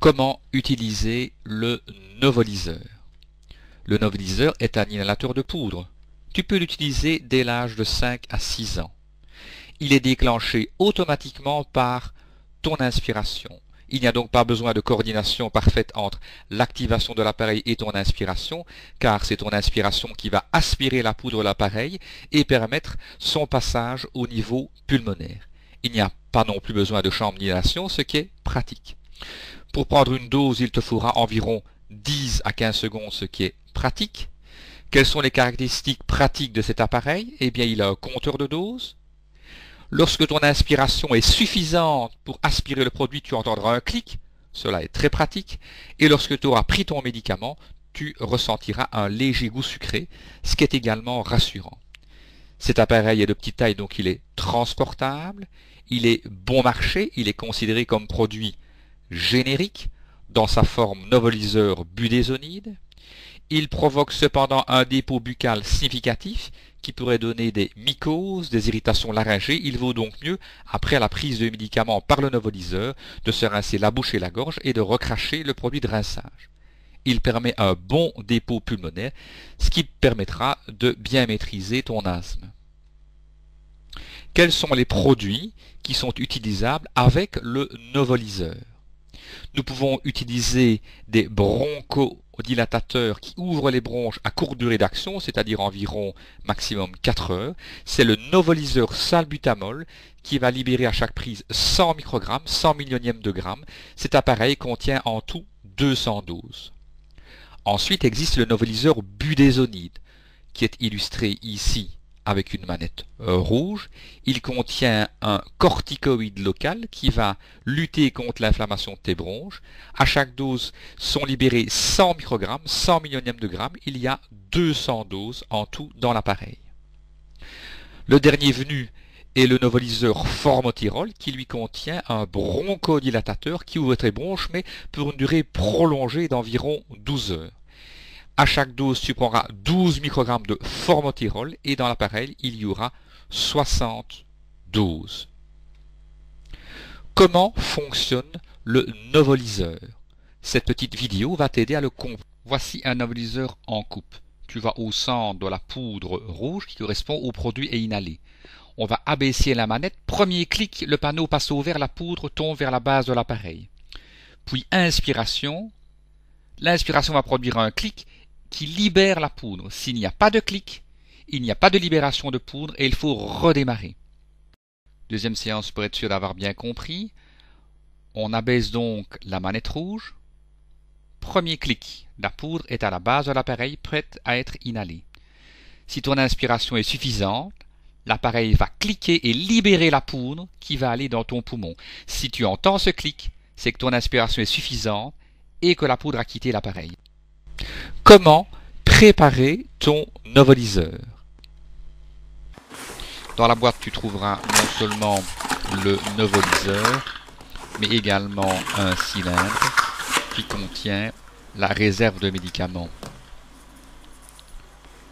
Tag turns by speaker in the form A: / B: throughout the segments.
A: Comment utiliser le novolyseur? Le novolyseur est un inhalateur de poudre. Tu peux l'utiliser dès l'âge de 5 à 6 ans. Il est déclenché automatiquement par ton inspiration. Il n'y a donc pas besoin de coordination parfaite entre l'activation de l'appareil et ton inspiration, car c'est ton inspiration qui va aspirer la poudre de l'appareil et permettre son passage au niveau pulmonaire. Il n'y a pas non plus besoin de chambre d'inhalation, ce qui est pratique. Pour prendre une dose, il te faudra environ 10 à 15 secondes, ce qui est pratique. Quelles sont les caractéristiques pratiques de cet appareil? Eh bien, il a un compteur de dose. Lorsque ton inspiration est suffisante pour aspirer le produit, tu entendras un clic. Cela est très pratique. Et lorsque tu auras pris ton médicament, tu ressentiras un léger goût sucré, ce qui est également rassurant. Cet appareil est de petite taille, donc il est transportable. Il est bon marché. Il est considéré comme produit générique dans sa forme novolyseur budésonide. Il provoque cependant un dépôt buccal significatif qui pourrait donner des mycoses, des irritations laryngées. Il vaut donc mieux, après la prise de médicaments par le novolyseur, de se rincer la bouche et la gorge et de recracher le produit de rinçage. Il permet un bon dépôt pulmonaire, ce qui permettra de bien maîtriser ton asthme. Quels sont les produits qui sont utilisables avec le novolyseur? Nous pouvons utiliser des bronchodilatateurs qui ouvrent les bronches à courte durée d'action, c'est-à-dire environ maximum 4 heures. C'est le novolyseur salbutamol qui va libérer à chaque prise 100 microgrammes, 100 millionièmes de gramme. Cet appareil contient en tout 200 doses. Ensuite existe le novolyseur budésonide qui est illustré ici avec une manette rouge. Il contient un corticoïde local qui va lutter contre l'inflammation de tes bronches. À chaque dose sont libérés 100 microgrammes, 100 millionièmes de grammes. Il y a 200 doses en tout dans l'appareil. Le dernier venu est le novolyseur formoterol qui lui contient un bronchodilatateur qui ouvre tes bronches mais pour une durée prolongée d'environ 12 heures. À chaque dose, tu prendras 12 microgrammes de formoterol et dans l'appareil, il y aura 60 doses. Comment fonctionne le novolyseur? Cette petite vidéo va t'aider à le comprendre. Voici un novolyseur en coupe. Tu vas au centre de la poudre rouge qui correspond au produit à inhaler. On va abaisser la manette. Premier clic, le panneau passe au vert, la poudre tombe vers la base de l'appareil. Puis inspiration. L'inspiration va produire un clic qui libère la poudre. S'il n'y a pas de clic, il n'y a pas de libération de poudre et il faut redémarrer. Deuxième séance pour être sûr d'avoir bien compris. On abaisse donc la manette rouge. Premier clic, la poudre est à la base de l'appareil prête à être inhalée. Si ton inspiration est suffisante, l'appareil va cliquer et libérer la poudre qui va aller dans ton poumon. Si tu entends ce clic, c'est que ton inspiration est suffisante et que la poudre a quitté l'appareil. Comment préparer ton novolyseur? Dans la boîte, tu trouveras non seulement le novolyseur, mais également un cylindre qui contient la réserve de médicaments.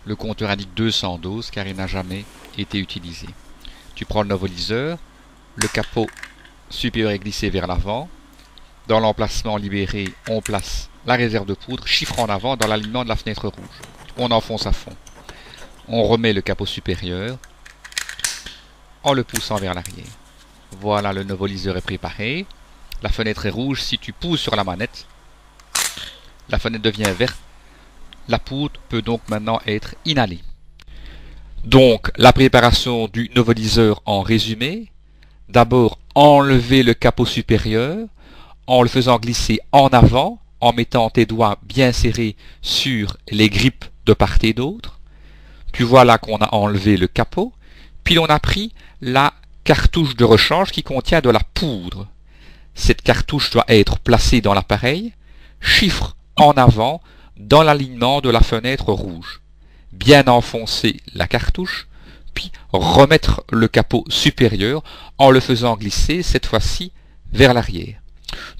A: Le compteur indique 200 doses car il n'a jamais été utilisé. Tu prends le novolyseur, le capot supérieur est glissé vers l'avant. Dans l'emplacement libéré, on place la réserve de poudre, chiffre en avant dans l'alignement de la fenêtre rouge. On enfonce à fond. On remet le capot supérieur en le poussant vers l'arrière. Voilà, le novolyseur est préparé. La fenêtre est rouge. Si tu pousses sur la manette, la fenêtre devient verte. La poudre peut donc maintenant être inhalée. Donc, la préparation du novolyseur en résumé. D'abord, enlever le capot supérieur en le faisant glisser en avant, en mettant tes doigts bien serrés sur les grippes de part et d'autre. Tu vois là qu'on a enlevé le capot, puis on a pris la cartouche de rechange qui contient de la poudre. Cette cartouche doit être placée dans l'appareil, chiffre en avant, dans l'alignement de la fenêtre rouge. Bien enfoncer la cartouche, puis remettre le capot supérieur en le faisant glisser cette fois-ci vers l'arrière.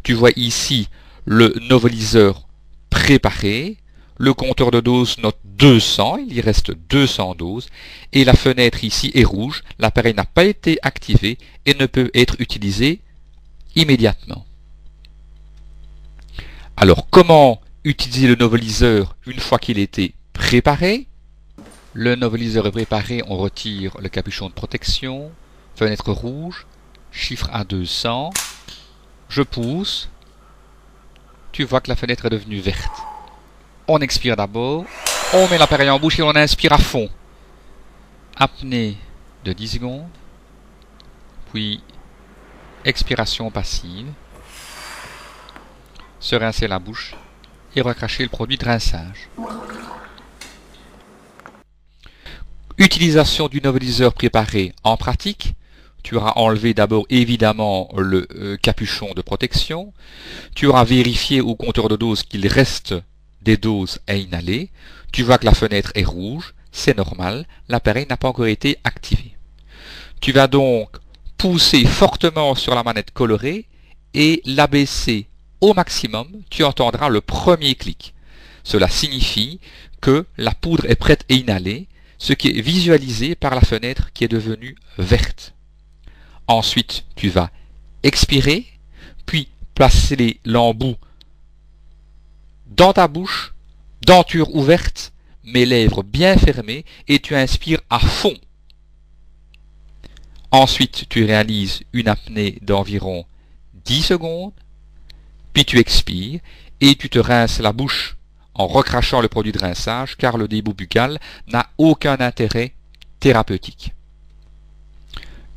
A: Tu vois ici le novolyseur préparé, le compteur de doses note 200, il y reste 200 doses, et la fenêtre ici est rouge, l'appareil n'a pas été activé et ne peut être utilisé immédiatement. Alors, comment utiliser le noveliseur une fois qu'il a été préparé? Le noveliseur est préparé, on retire le capuchon de protection, fenêtre rouge, chiffre à 200, je pousse, tu vois que la fenêtre est devenue verte. On expire d'abord, on met l'appareil en bouche et on inspire à fond. Apnée de 10 secondes, puis expiration passive, se rincer la bouche et recracher le produit de rinçage. Utilisation du noveliseur préparé en pratique. Tu auras enlevé d'abord évidemment le capuchon de protection. Tu auras vérifié au compteur de dose qu'il reste des doses à inhaler. Tu vois que la fenêtre est rouge, c'est normal, l'appareil n'a pas encore été activé. Tu vas donc pousser fortement sur la manette colorée et l'abaisser au maximum. Tu entendras le premier clic. Cela signifie que la poudre est prête à inhaler, ce qui est visualisé par la fenêtre qui est devenue verte. Ensuite, tu vas expirer, puis placer l'embout dans ta bouche, denture ouverte, mes lèvres bien fermées, et tu inspires à fond. Ensuite, tu réalises une apnée d'environ 10 secondes, puis tu expires, et tu te rinces la bouche en recrachant le produit de rinçage, car le débout buccal n'a aucun intérêt thérapeutique.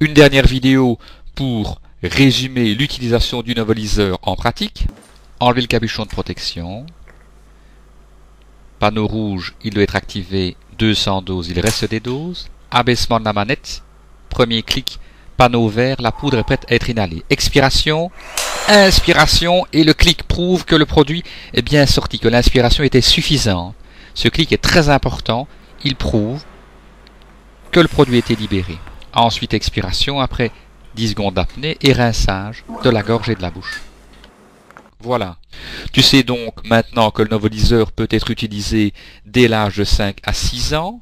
A: Une dernière vidéo pour résumer l'utilisation du noveliseur en pratique. Enlever le capuchon de protection. Panneau rouge, il doit être activé 200 doses, il reste des doses. Abaissement de la manette. Premier clic, panneau vert, la poudre est prête à être inhalée. Expiration, inspiration, et le clic prouve que le produit est bien sorti, que l'inspiration était suffisante. Ce clic est très important, il prouve que le produit était libéré. Ensuite, expiration, après 10 secondes d'apnée et rinçage de la gorge et de la bouche. Voilà. Tu sais donc maintenant que le noveliseur peut être utilisé dès l'âge de 5 à 6 ans,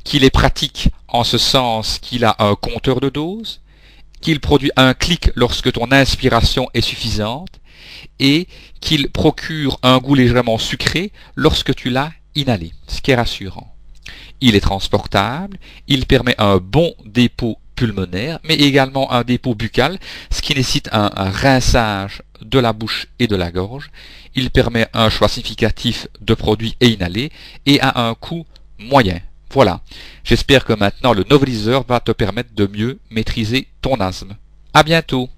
A: qu'il est pratique en ce sens qu'il a un compteur de dose, qu'il produit un clic lorsque ton inspiration est suffisante et qu'il procure un goût légèrement sucré lorsque tu l'as inhalé, ce qui est rassurant. Il est transportable, il permet un bon dépôt pulmonaire, mais également un dépôt buccal, ce qui nécessite un rinçage de la bouche et de la gorge. Il permet un choix significatif de produits à inhaler et à un coût moyen. Voilà, j'espère que maintenant le noveliseur va te permettre de mieux maîtriser ton asthme. À bientôt.